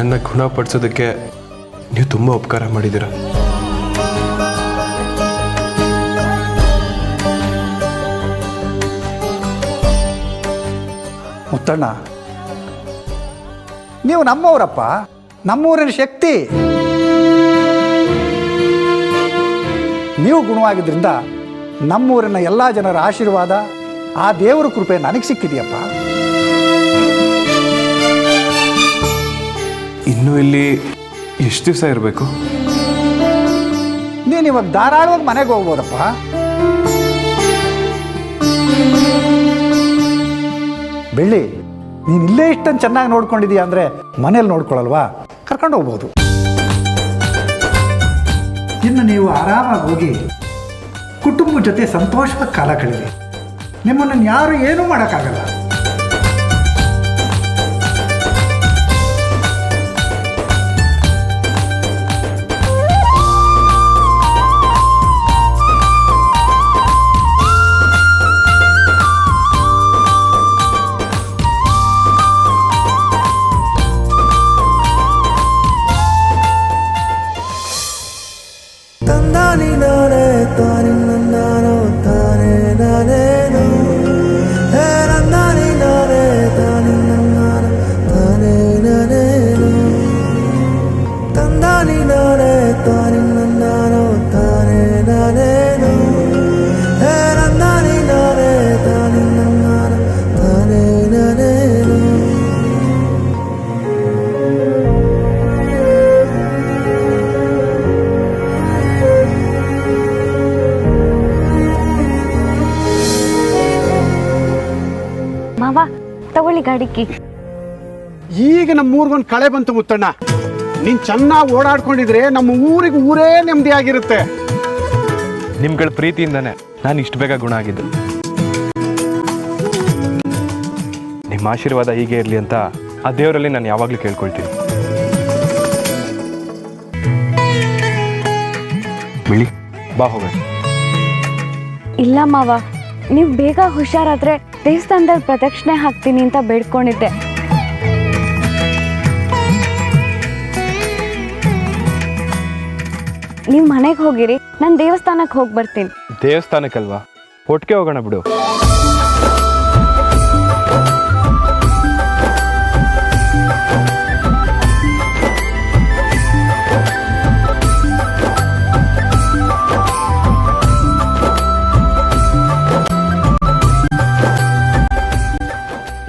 ನನ್ನನ್ನು ಗುಣಪಡಿಸೋದಕ್ಕೆ ನೀವು ತುಂಬ ಉಪಕಾರ ಮಾಡಿದ್ದೀರ. ಮುತ್ತಣ್ಣ, ನೀವು ನಮ್ಮವರಪ್ಪ, ನಮ್ಮೂರಿನ ಶಕ್ತಿ. ನೀವು ಗುಣವಾಗಿದ್ದರಿಂದ ನಮ್ಮೂರಿನ ಎಲ್ಲ ಜನರ ಆಶೀರ್ವಾದ, ಆ ದೇವರ ಕೃಪೆ ನನಗೆ ಸಿಕ್ಕಿದೆಯಪ್ಪ. ಇನ್ನೂ ಇಲ್ಲಿ ಎಷ್ಟು ದಿವಸ ಇರಬೇಕು? ನೀನು ಇವಾಗ ಧಾರಾಳವಾಗಿ ಮನೆಗೆ ಹೋಗ್ಬೋದಪ್ಪ. ಬೆಳ್ಳಿ, ನೀನು ಇಲ್ಲೇ ಇಷ್ಟೊಂದು ಚೆನ್ನಾಗಿ ನೋಡ್ಕೊಂಡಿದೀಯ ಅಂದರೆ ಮನೇಲಿ ನೋಡ್ಕೊಳ್ಳಲ್ವಾ? ಕರ್ಕೊಂಡು ಹೋಗ್ಬೋದು. ಇನ್ನು ನೀವು ಆರಾಮಾಗಿ ಹೋಗಿ ಕುಟುಂಬದ ಜೊತೆ ಸಂತೋಷವಾಗಿ ಕಾಲ ಕಳೀರಿ. ನಿಮ್ಮನ್ನು ಯಾರು ಏನೂ ಮಾಡೋಕ್ಕಾಗಲ್ಲ. ತಗೊಳ್ಳಿ ಗಾಡಿ ಕೀ. ಈಗ ನಮ್ಮ ಊರಿಗೊಂದು ಕಳೆ ಬಂತು ಮುತ್ತಣ್ಣ. ನೀನ್ ಚೆನ್ನಾಗಿ ಓಡಾಡ್ಕೊಂಡಿದ್ರೆ ನಮ್ಮ ಊರಿಗೆ ಊರೇ ನೆಮ್ಮದಿ ಆಗಿರುತ್ತೆ. ನಿಮ್ಗಳ ಪ್ರೀತಿಯಿಂದಾನೆ ನಾನು ಇಷ್ಟು ಬೇಗ ಗುಣ ಆಗಿದ್ದು. ನಿಮ್ಮ ಆಶೀರ್ವಾದ ಹೀಗೆ ಇರಲಿ ಅಂತ ಆ ದೇವರಲ್ಲಿ ನಾನು ಯಾವಾಗಲೂ ಕೇಳ್ಕೊಳ್ತೀನಿ. ಬಿಳಿ ಬಾ ಹೋಗೋಣ. ಇಲ್ಲ ಮಾವ, ನೀವು ಬೇಗ ಹುಷಾರಾದ್ರೆ ದೇವಸ್ಥಾನದಲ್ಲಿ ಪ್ರದಕ್ಷಿಣೆ ಹಾಕ್ತೀನಿ ಅಂತ ಬೇಡ್ಕೊಂಡಿದ್ದೆ. ನೀವು ಮನೆಗೆ ಹೋಗಿರಿ, ನಾನು ದೇವಸ್ಥಾನಕ್ಕೆ ಹೋಗಿ ಬರ್ತೀನಿ. ದೇವಸ್ಥಾನಕ್ಕಲ್ವಾ, ಒಟ್ಟಿಗೆ ಹೋಗೋಣ ಬಿಡು.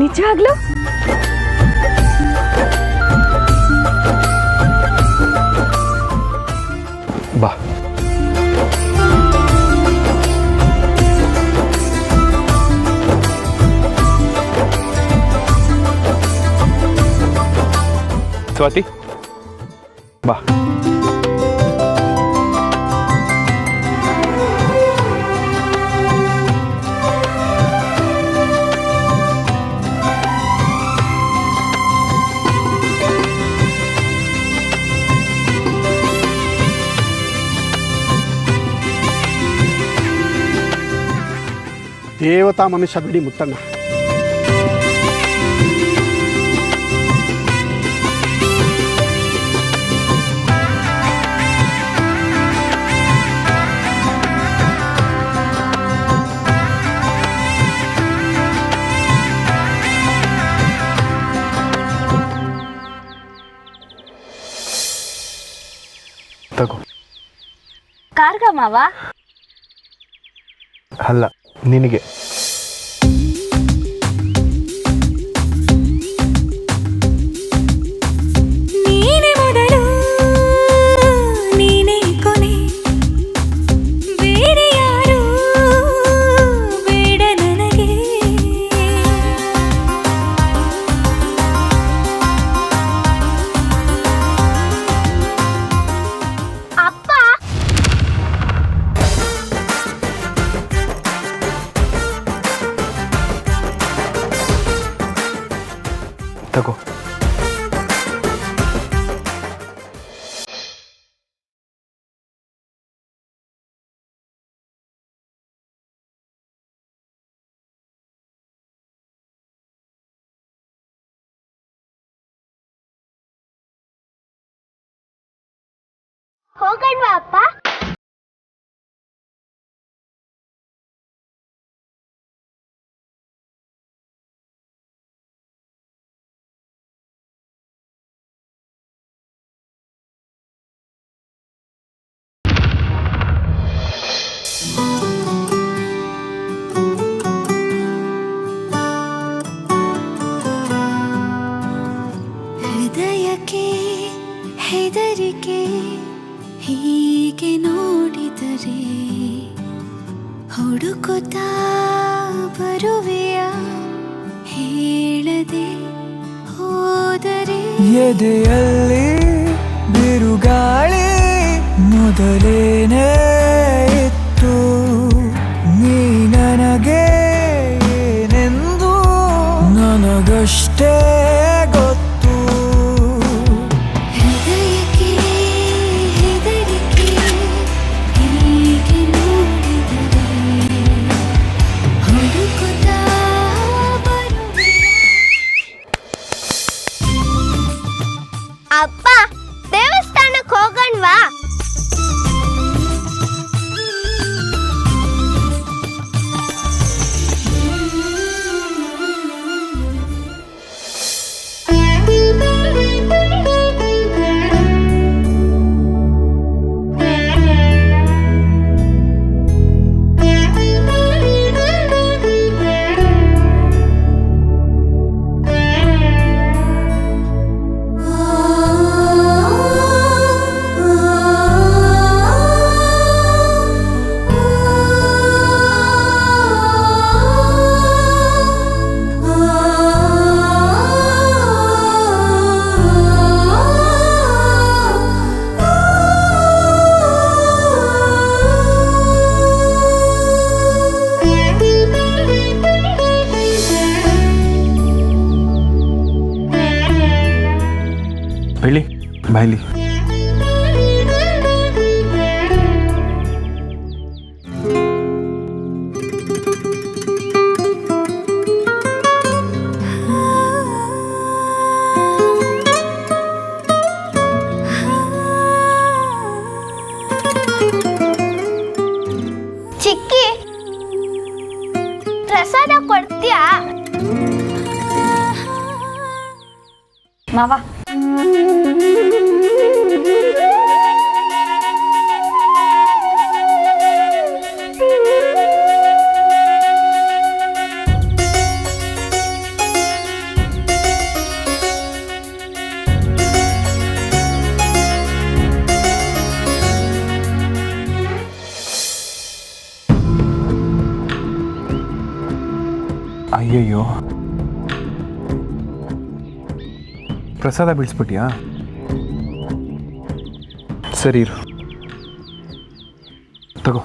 ನಿಜವಾಗ್ಲೂ? ಬಾ. ಸ್ವಾತಿ ಬಾ. ದೇವತಾ ಮನುಷ್ಯ ಬಿಡಿ ಮುತ್ತಣ್ಣ. ತಗೋ. ಕಾರ್ಗ ಮಾವ? ಅಲ್ಲ, ನಿನಗೆ. ತಗೋ. ಹೋಗಣ್ವಾ ಅಪ್ಪ? ಹೃದಯಕ್ಕೆ ಹೆದರಿಕೆ ಹೀಗೆ ನೋಡಿದರೆ ಹುಡುಕುತ್ತಾ ಬರುವೆಯ ಹೇಳದೆ ಹೋದರೆ ಎದೆಯಲ್ಲಿ ಬಿರುಗಾಳಿ ಮೊದಲೇನೇ ಇತ್ತು ನೀ ನನಗೆ ಏನೆಂದು ನನಗಷ್ಟೇ ಗೊತ್ತು ಹೃದಯಕ್ಕೆ ಹೆದರಿಕೆ ಹೀಗೆ ನೋಡಿದರೆ ಹುಡುಕುತ್ತಾ ಬರುವೆಯ ಅಪ್ಪ, ದೇವಸ್ಥಾನಕ್ಕೆ ಹೋಗಣ್ವಾ? ಬೆಳಿ ಬಾಯ್ಲಿ. ಚಿಕ್ಕಿ, ಪ್ರಸಾದ ಕೊಡ್ತೀಯಾ? ಮಾವ, ಅಯ್ಯಯ್ಯೋ, ಪ್ರಸಾದ ಬೀಳಿಸ್ಬಿಟ್ಯಾ? ಸರಿ ಇರು, ತಗೋ.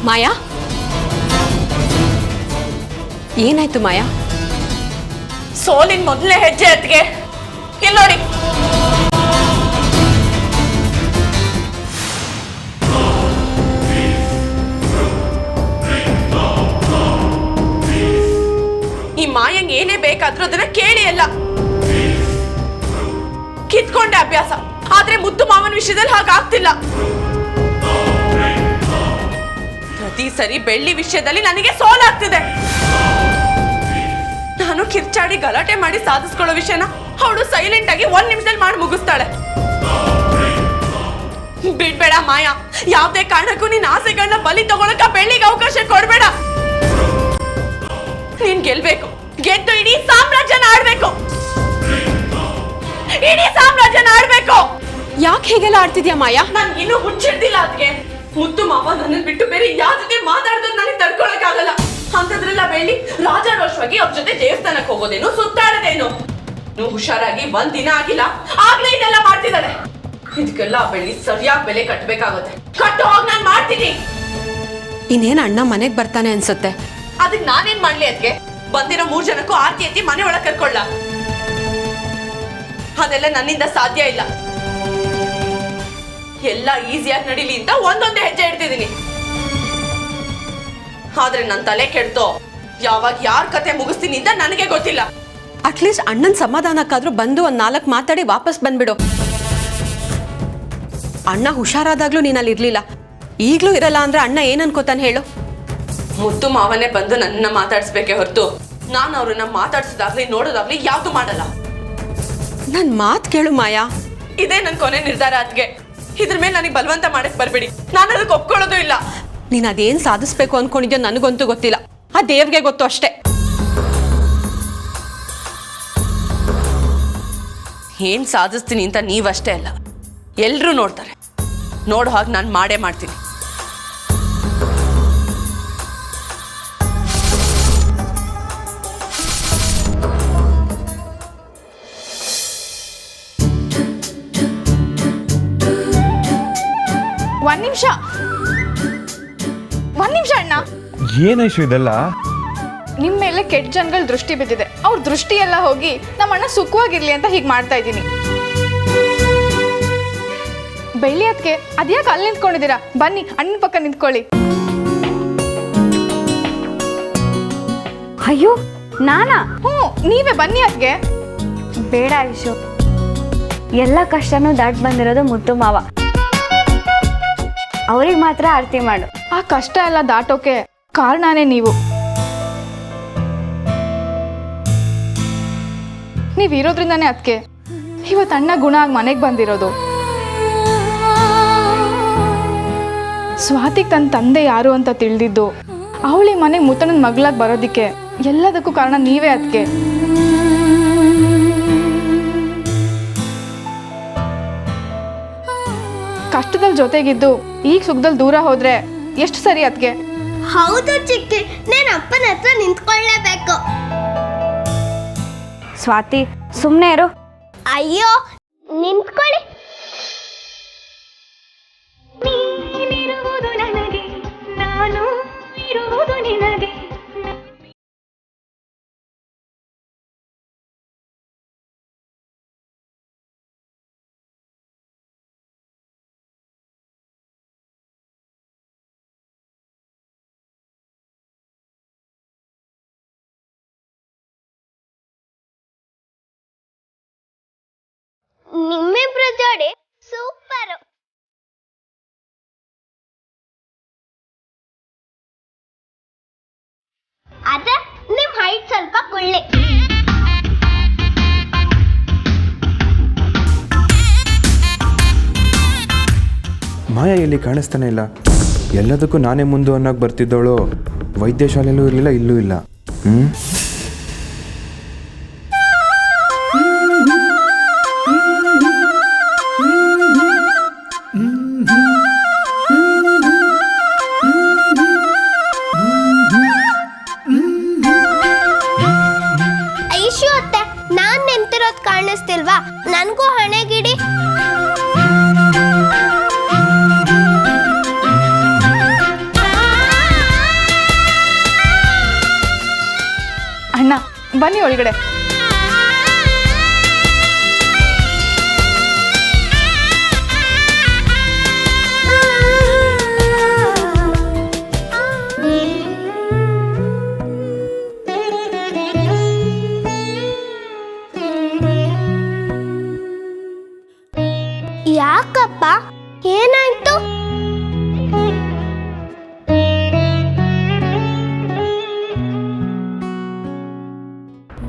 ಮಾಯಾ, ಏನಾಯ್ತು ಮಾಯಾ? ಸೋಲಿನ ಮೊದಲನೇ ಹೆಜ್ಜೆ ಅತ್ತಿಗೆ ಇಲ್ಲಿ ನೋಡಿ. ಈ ಮಾಯಂಗ್ ಏನೇ ಬೇಕಾದ್ರೂ ಅದನ್ನ ಕೇಳಿ ಅಲ್ಲ ಕಿತ್ಕೊಂಡೆ ಅಭ್ಯಾಸ. ಆದ್ರೆ ಮುದ್ದು ಮಾವನ ವಿಷಯದಲ್ಲಿ ಹಾಗಾಗ್ತಿಲ್ಲ. ಪ್ರತಿ ಸರಿ ಬೆಳ್ಳಿ ವಿಷಯದಲ್ಲಿ ನನಗೆ ಸೋಲಾಗ್ತಿದೆ. ನಾನು ಕಿರ್ಚಾಡಿ ಗಲಾಟೆ ಮಾಡಿ ಸಾಧಿಸ್ಕೊಳ್ಳೋ ವಿಷಯನ ಅವಳು ಸೈಲೆಂಟ್ ಆಗಿ 1 ನಿಮಿಷದಲ್ಲಿ ಮಾಡಿ ಮುಗಿಸ್ತಾಳೆ. ಬಿಡ್ಬೇಡ ಮಾಯಾ, ಯಾವ್ದೇ ಕಾರಣಕ್ಕೂ ನಿನ್ ಆಸೆಗಳನ್ನ ಬಲಿ ತಗೊಳಕ ಬೆಳ್ಳಿಗೆ ಅವಕಾಶ ಕೊಡ್ಬೇಡ. ನೀನ್ ಗೆಲ್ಬೇಕು, ಗೆದ್ದು ಇಡೀ ಸಾಮ್ರಾಜ್ಯನ ಆಡ್ಬೇಕು. ಇಡೀ ಸಾಮ್ರಾಜ್ಯನ ಆಡ್ಬೇಕು. ಯಾಕೆ ಹೀಗೆಲ್ಲ ಆಡ್ತಿದ್ಯಾ ಮಾಯಾ? ನನ್ ಇನ್ನೂ ಹುಚ್ಚಿಡ್ದಿಲ್ಲ ಅದಕ್ಕೆ. ಮುದ್ದು ಮಾವ ನನ್ನ ಬಿಟ್ಟು ಬೇರೆ ಯಾವ ಜೊತೆ ಮಾತಾಡಿದ್ರು ನನಗೆ ತಡ್ಕೊಳಕ್ ಆಗಲ್ಲ. ಅಂತದ್ರೆಲ್ಲ ಬೆಳ್ಳಿ ರಾಜಾರೋಷವಾಗಿ ಅವ್ರ ಜೊತೆ ದೇವಸ್ಥಾನಕ್ಕೆ ಹೋಗೋದೇನು, ಸುತ್ತಾಡೋದೇನು. ನೀವು ಹುಷಾರಾಗಿ 1 ದಿನ ಆಗಿಲ್ಲ ಆಗ್ಲೇ ಇದೆಲ್ಲ ಮಾಡ್ತಿದ್ದಾಳೆ. ಇದಕ್ಕೆಲ್ಲ ಬೆಳ್ಳಿ ಸರಿಯಾಗಿ ಬೆಲೆ ಕಟ್ಬೇಕಾಗುತ್ತೆ. ಕಟ್ಟು ಹೋಗಿ ನಾನು ಮಾಡ್ತೀನಿ. ಇನ್ನೇನು ಅಣ್ಣ ಮನೆಗ್ ಬರ್ತಾನೆ ಅನ್ಸುತ್ತೆ. ಅದಕ್ಕೆ ನಾನೇನ್ ಮಾಡ್ಲಿ? ಅದಕ್ಕೆ ಬಂದಿರೋ 3 ಜನಕ್ಕೂ ಆರ್ತಿ ಎತ್ತಿ ಮನೆ ಒಳಗೆ ಕರ್ಕೊಳ್ಳ? ಅದೆಲ್ಲ ನನ್ನಿಂದ ಸಾಧ್ಯ ಇಲ್ಲ. ಎಲ್ಲ ಈಸಿಯಾಗಿ ನಡೀಲಿ ಅಂತ ಒಂದೊಂದೇ ಹೆಜ್ಜೆ ಇಡ್ತಿದ್ದೀನಿ. ಆದ್ರೆ ನನ್ನ ತಲೆ ಕೆಡ್ತೋ ಯಾವಾಗ ಯಾರ ಕತೆ ಮುಗಿಸ್ತೀನಿ ಅಂತ ನನಗೆ ಗೊತ್ತಿಲ್ಲ. ಅಟ್ಲೀಸ್ಟ್ ಅಣ್ಣನ ಸಮಾಧಾನಕ್ಕಾದ್ರೂ ಬಂದು 1 4 ಮಾತಾಡಿ ವಾಪಸ್ ಬಂದ್ಬಿಡು. ಅಣ್ಣ ಹುಷಾರಾದಾಗ್ಲೂ ನೀನಲ್ಲಿ ಇರ್ಲಿಲ್ಲ, ಈಗ್ಲೂ ಇರಲ್ಲ ಅಂದ್ರೆ ಅಣ್ಣ ಏನ್ ಅನ್ಕೋತಾನೆ ಹೇಳು? ಮುದ್ದು ಮಾವನೇ ಬಂದು ನನ್ನ ಮಾತಾಡ್ಸ್ಬೇಕೆ ಹೊರತು ನಾನು ಅವ್ರನ್ನ ಮಾತಾಡ್ಸೋದಾಗ್ಲಿ ನೋಡೋದಾಗ್ಲಿ ಯಾವ್ದು ಮಾಡಲ್ಲ. ನನ್ ಮಾತ್ ಕೇಳು ಮಾಯಾ, ಇದೇ ನನ್ ಕೊನೆ ನಿರ್ಧಾರ. ಅದ್ಗೆ ಇದ್ರ ಮೇಲೆ ನನಗೆ ಬಲವಂತ ಮಾಡಕ್ ಬರ್ಬೇಡಿ. ನಾನು ಅದಕ್ಕೆ ಒಪ್ಕೊಳ್ಳೋದು ಇಲ್ಲ. ನೀನ್ ಅದೇನ್ ಸಾಧಿಸ್ಬೇಕು ಅನ್ಕೊಂಡಿದ್ಯೋ ನನಗಂತೂ ಗೊತ್ತಿಲ್ಲ, ಆ ದೇವ್ಗೆ ಗೊತ್ತು ಅಷ್ಟೇ. ಏನ್ ಸಾಧಿಸ್ತೀನಿ ಅಂತ ನೀವಷ್ಟೇ ಅಲ್ಲ, ಎಲ್ರೂ ನೋಡ್ತಾರೆ. ನೋಡೋ ಹಾಗೆ ನಾನು ಮಾಡೇ ಮಾಡ್ತೀನಿ. ಒಂದ್ ನಿಮಿಷ ಅಣ್ಣ. ಏನಾಯ್ತು ಇದೆಲ್ಲ? ನಿಮ್ಮ ಮೇಲೆ ಕೆಟ್ಟ ಜನಗಳ ದೃಷ್ಟಿ ಬಿದ್ದಿದೆ. ಅವ್ರ ದೃಷ್ಟಿ ಎಲ್ಲ ಹೋಗಿ ನಮ್ಮ ಅಣ್ಣ ಸುಖವಾಗಿರ್ಲಿ ಅಂತ ಹೀಗೆ ಮಾಡ್ತಾ ಇದ್ದೀನಿ. ಬೆಳ್ಳಿ ಅದಕ್ಕೆ ಅದ್ಯಾಕೆ ಅಲ್ಲಿ ನಿಂತ್ಕೊಂಡಿದ್ದೀರಾ? ಬನ್ನಿ ಅಣ್ಣನ ಪಕ್ಕ ನಿಂತ್ಕೊಳ್ಳಿ. ಅಯ್ಯೋ ನಾನಾ? ನೀವೇ ಬನ್ನಿ ಅದಕ್ಕೆ. ಬೇಡ ಐಶು, ಎಲ್ಲ ಕಷ್ಟನೂ ದಾಟ್ ಬಂದಿರೋದು ಮುದ್ದು ಮಾವ. ಅವ್ರಿಗೆ ಮಾತ್ರ ಆರತಿ ಮಾಡು. ಆ ಕಷ್ಟ ಎಲ್ಲ ದಾಟೋಕೆ ಕಾರಣನೇ ನೀವು. ನೀವಿರೋದ್ರಿಂದಾನೇ ಅದಕ್ಕೆ ಇವತ್ತು ಅಣ್ಣ ಗುಣ ಆಗಿ ಮನೆಗೆ ಬಂದಿರೋದು. ಸ್ವಾತಿಗೆ ತನ್ನ ತಂದೆ ಯಾರು ಅಂತ ತಿಳಿದಿದ್ದು, ಅವಳಿ ಮನೆಗೆ ಮುತ್ತಣ್ಣನ ಮಗಳಾಗಿ ಬರೋದಕ್ಕೆ ಎಲ್ಲದಕ್ಕೂ ಕಾರಣ ನೀವೇ. ಅದಕ್ಕೆ ಕಷ್ಟದಲ್ಲಿ ಜೊತೆಗಿದ್ದು ಈಗ ಸುಖದಲ್ಲಿ ದೂರ ಹೋದ್ರೆ ಎಷ್ಟು ಸರಿ? ಅದಕ್ಕೆ ಹೌದು ಚಿಕ್ಕಿ, నేను ಅಪ್ಪನ ಹತ್ರ ನಿಂತ್ಕೊಳ್ಳೇಬೇಕು. ಸ್ವಾತಿ ಸುಮ್ಮನೆ ಇರು. ಅಯ್ಯೋ ನಿಂತ್ಕೊಳ್ಳಿ. ನೀನಿರುವುದು ನನಗೆ, ನಾನು ಇರುವುದು ನಿನಗೆ. ನಿಮ್ಮಿಬ್ರ ಜೋಡಿ ಸೂಪರ್. ಆದ್ರೆ ನಿಮ್ ಹೈಟ್ ಸ್ವಲ್ಪ ಕುಳ್ಳಿ. ಮಾಯಾ ಇಲ್ಲಿ ಕಾಣಿಸ್ತಾನೆ ಇಲ್ಲ. ಎಲ್ಲದಕ್ಕೂ ನಾನೇ ಮುಂದೆ ಅನ್ನೋಕೆ ಬರ್ತಿದ್ದವಳು ವೈದ್ಯ ಶಾಲೆಯಲ್ಲೂ ಇರಲಿಲ್ಲ, ಇಲ್ಲೂ ಇಲ್ಲ. ಐಶು ಅತ್ತೆ, ನಾನ್ ನಿಂತಿರೋದ್ ಕಾಣಿಸ್ತಿಲ್ವಾ? ನನ್ಗೂ ಹಣೆಗಿಡಿ. ಅಣ್ಣ ಬನ್ನಿ ಒಳಗಡೆ.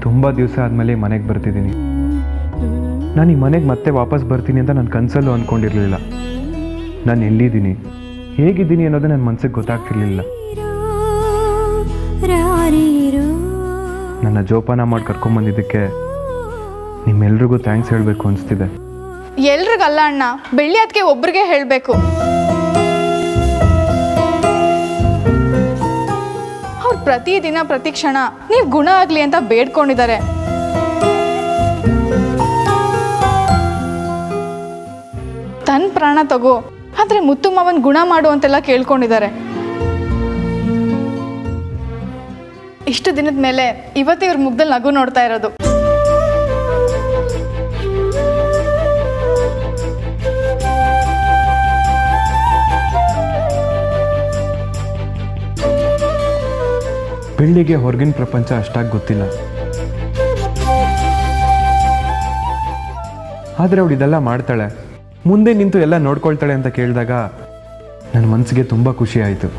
ತುಂಬ ದಿವಸ ಆದಮೇಲೆ ಮನೆಗೆ ಬರ್ತಿದ್ದೀನಿ. ನಾನು ಈ ಮನೆಗೆ ಮತ್ತೆ ವಾಪಸ್ ಬರ್ತೀನಿ ಅಂತ ನಾನು ಕನಸಲ್ಲೂ ಅಂದ್ಕೊಂಡಿರಲಿಲ್ಲ. ನಾನು ಎಲ್ಲಿದ್ದೀನಿ, ಹೇಗಿದ್ದೀನಿ ಅನ್ನೋದು ನನ್ನ ಮನಸ್ಸಿಗೆ ಗೊತ್ತಾಗ್ತಿರ್ಲಿಲ್ಲ. ನನ್ನ ಜೋಪಾನ ಮಾಡಿ ಕರ್ಕೊಂಬಂದಿದ್ದಕ್ಕೆ ನಿಮ್ಮೆಲ್ರಿಗೂ ಥ್ಯಾಂಕ್ಸ್ ಹೇಳಬೇಕು ಅನಿಸ್ತಿದೆ. ಎಲ್ರಿಗಲ್ಲ ಅಣ್ಣ, ಬೆಳ್ಳಿ ಅದಕ್ಕೆ ಒಬ್ರಿಗೆ ಹೇಳಬೇಕು. ಅವ್ರು ಪ್ರತಿದಿನ ಪ್ರತಿ ಕ್ಷಣ ನೀವು ಗುಣ ಆಗಲಿ ಅಂತ ಬೇಡ್ಕೊಂಡಿದ್ದಾರೆ. ತನ್ನ ಪ್ರಾಣ ತಗೋ, ಆದರೆ ಮುತ್ತು ಮಾವನ್ ಗುಣ ಮಾಡು ಅಂತೆಲ್ಲ ಕೇಳ್ಕೊಂಡಿದ್ದಾರೆ. ಇಷ್ಟು ದಿನದ ಮೇಲೆ ಇವತ್ತು ಇವ್ರ ಮುಗ್ದಲ್ಲಿ ನಗು ನೋಡ್ತಾ ಇರೋದು. ಬೆಳ್ಳಿಗೆ ಹೊರಗಿನ ಪ್ರಪಂಚ ಅಷ್ಟಾಗಿ ಗೊತ್ತಿಲ್ಲ, ಆದರೆ ಅವಳು ಇದೆಲ್ಲ ಮಾಡ್ತಾಳೆ, ಮುಂದೆ ನಿಂತು ಎಲ್ಲ ನೋಡ್ಕೊಳ್ತಾಳೆ ಅಂತ ಕೇಳಿದಾಗ ನನ್ನ ಮನಸ್ಸಿಗೆ ತುಂಬ ಖುಷಿ ಆಯಿತು.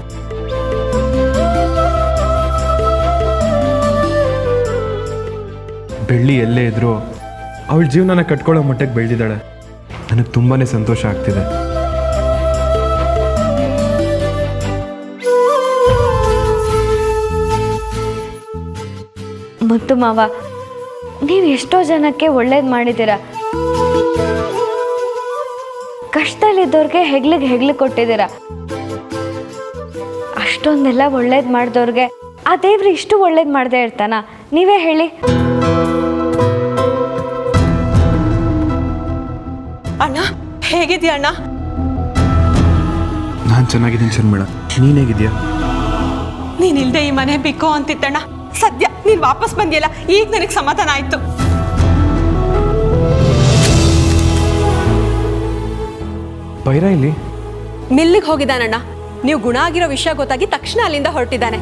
ಬೆಳ್ಳಿ ಎಲ್ಲೇ ಇದ್ರೂ ಅವಳ ಜೀವನನ ಕಟ್ಕೊಳ್ಳೋ ಮಟ್ಟಕ್ಕೆ ಬೆಳೆದಿದ್ದಾಳೆ. ನನಗೆ ತುಂಬಾ ಸಂತೋಷ ಆಗ್ತಿದೆ. ಮುತ್ತು ಮಾವ, ನೀವು ಎಷ್ಟೋ ಜನಕ್ಕೆ ಒಳ್ಳೇದು ಮಾಡಿದ್ದೀರ. ಕಷ್ಟದಲ್ಲಿದ್ದವ್ರಿಗೆ ಹೆಗ್ಲಿಗೆ ಕೊಟ್ಟಿದ್ದೀರ. ಅಷ್ಟೊಂದೆಲ್ಲ ಒಳ್ಳೇದು ಮಾಡಿದವ್ರಿಗೆ ಆ ದೇವ್ರು ಇಷ್ಟು ಒಳ್ಳೇದು ಮಾಡದೇ ಇರ್ತಾನ? ನೀವೇ ಹೇಳಿ. ಅಣ್ಣ ಹೇಗಿದ್ಯಾ ಅಣ್ಣ? ನಾನು ಚೆನ್ನಾಗಿದ್ದೀನಿ ಶರ್ಮಿಳ, ನೀನು ಹೇಗಿದ್ಯಾ? ನೀನಿಲ್ದೆ ಈ ಮನೆ ಬಿಕ್ಕೋ ಅಂತಿತ್ತಣ್ಣ. ಸದ್ಯ ನೀನ್ ವಾಪಸ್ ಬಂದಿಯಲ್ಲ, ಈಗ ನನಗೆ ಸಮಾಧಾನ ಆಯ್ತು. ಬೈರ ಇಲ್ಲಿ ಮಿಲ್ಲಿಗೆ ಹೋಗಿದ್ದಾನಣ್ಣ. ನೀವು ಗುಣ ಆಗಿರೋ ವಿಷಯ ಗೊತ್ತಾಗಿ ತಕ್ಷಣ ಅಲ್ಲಿಂದ ಹೊರಟಿದ್ದಾನೆ.